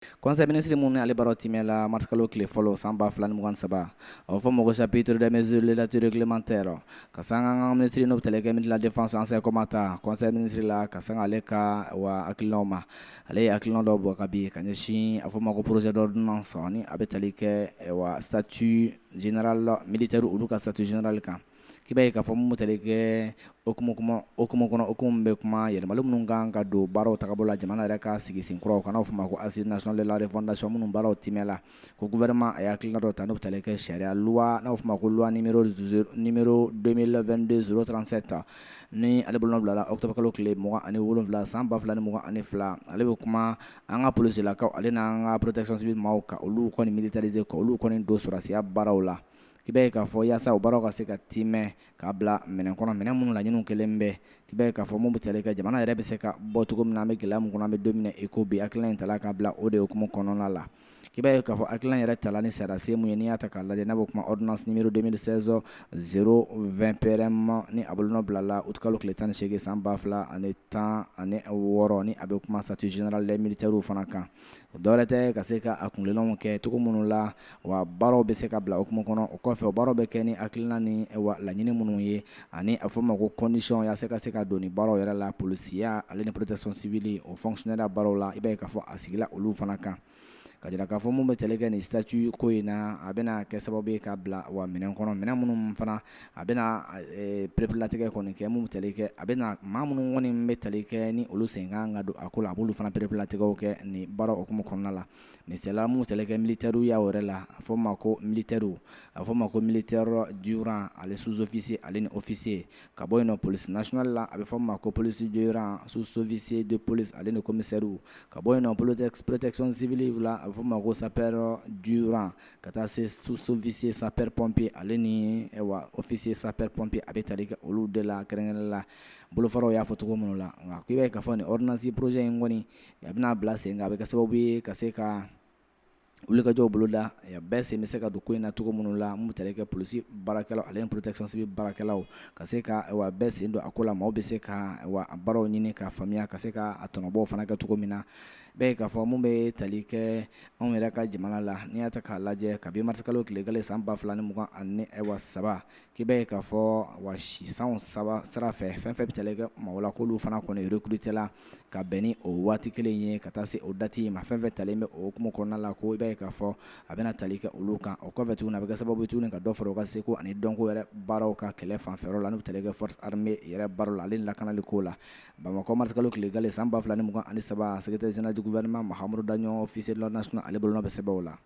Conseil ministre mun ale baro timela marskalo kile folo samba flan mugan saba o fo mogo chapitre des mesures législatives réglementaires kasanga ministre no teleke min la défense ancien comata conseil ministre la kasanga ale ka wa akiloma ale akilon do bo kabi kanyeshi afo mogo projet d'ordonnance ni abetali ke wa statut général militaire ulu ka statut général kan kiba ka fɔ mun tɛle kɛ okumu kɔnɔ okumu bɛ kuma yɛlɛmali minnu kan ka don baaraw tagabolo la jamana yɛrɛ ka sigi sen kuraw kana fɔ ma ko assise nationale de la refondation minnu baaraw timɛ la ko gouvernement a y'a hakilina dɔ ta n'o bɛ tɛle kɛ sariya loi n'a fɔ ma ko loi numéro 2022-037 ni ale bolo bila octobre kalo tile 27 san 2022 ale bɛ kuma an ka polisilakaw ale n'an ka protection civile maaw ka olu kɔni militariser ka olu kɔni don sɔrɔsiya baaraw la kiba ye k'a fɔ yaasa o baaraw ka se ka timɛ k'a bila minɛn kɔnɔ minɛn minnu laɲiniw kelen bɛ kiba ye k'a fɔ mun bɛ tɛle kɛ jamana yɛrɛ bɛ se ka bɔ cogo min na an bɛ gɛlɛya min kɔnɔ an bɛ don min na i ko bi hakilina in tala ka bila o de hukumu kɔnɔna la kiba ye k'a fɔ hakilina yɛrɛ tala ni sariya sen mun ye n'i y'a ta k'a lajɛ n'a bɛ kuma ordonnance numéro 2016-020 PRM ni a bolonɔ bilala août kalo tile 18 san 2016 ni a bɛ kuma statut général des militaires fana kan o dɔwɛrɛ tɛ ka se ka a kungilenw kɛ cogo minnu la wa baaraw bɛ se ka bila hukumu kɔnɔ o kɔfɛ o baaraw bɛ kɛ ni hakilina ni wa laɲini minnu ye ani a fɔ ma ko condition yaasa ka se ka don ni baaraw yɛrɛ la polisiya ale ni protection civile o fonctionnaire baaraw la i b'a ye k'a fɔ a sigila olu fana kan ka jira k'a fɔ mun bɛ tɛle kɛ nin statut ko in na a bɛna kɛ sababu ye ka bila wa minɛn kɔnɔ minɛn minnu fana a bɛna pereperelatigɛ kɔni kɛ mun bɛ tɛle kɛ a bɛna maa minnu kɔni bɛ tɛle kɛ ni olu sen kan ka don a ko la a b'olu fana pereperelatigɛw kɛ nin baara hukumu kɔnɔna la misaliya mun tɛle kɛ militaire y'a yɛrɛ la a fɔ ma ko militaire a fɔ ma ko militaire durant ale sous-officier ale ni officier ka bɔ yen nɔ police nationale la a bɛ fɔ ma ko police durant sous-officier de police ale ni commissaire ka bɔ yen nɔ protection civile la a bɛ fɔ ma ko sapeur durant ka taa se sous-officier sapeur pompier ale ni officier sapeur pompier a bɛ tali kɛ olu de la kɛrɛnkɛrɛnnen la bolofaraw y'a fɔ cogo minnu la nka k'i b'a ye k'a fɔ nin ordonnance projet in kɔni a bɛna bila sen kan a bɛ kɛ sababu ye ka se ka wulikajɔw boloda bɛɛ sen bɛ se ka don ko in na cogo minnu la mun bɛ tɛle kɛ polisi baarakɛlaw ale ni protection civile baarakɛlaw ka se ka bɛɛ sen don a ko la maaw bɛ se ka baaraw ɲini k'a faamuya ka se ka tɔnɔbɔw fana kɛ cogo min na bɛɛ ye k'a fɔ mun bɛ tali kɛ anw yɛrɛ ka jamana la n'i y'a ta k'a lajɛ kabi mars kalo tile kelen san 2023 k'i b'a ye k'a fɔ sisanw sira fɛ fɛn fɛn bɛ tɛle kɛ maaw la k'olu fana kɔni recruter la ka bɛn ni o waati kelen ye ka taa se o date ma fɛn fɛn talen bɛ o hukumu kɔnɔna la ko i b'a ye k'a fɔ a bɛna tali kɛ olu kan o kɔfɛ tuguni a bɛ kɛ sababu tuguni ka dɔ fara o ka seko ani dɔnko yɛrɛ baaraw ka kɛlɛ fanfɛyɔrɔ la n'u bɛ tɛle kɛ force armée yɛrɛ baaraw la ale ni lakanali ko la Bamakɔ mars kalo tile kelen san 2023 secrétaire général du gouvernement Mahamadou Daɲon officier de l'ordre national ale bolonɔ bɛ sɛbɛnw la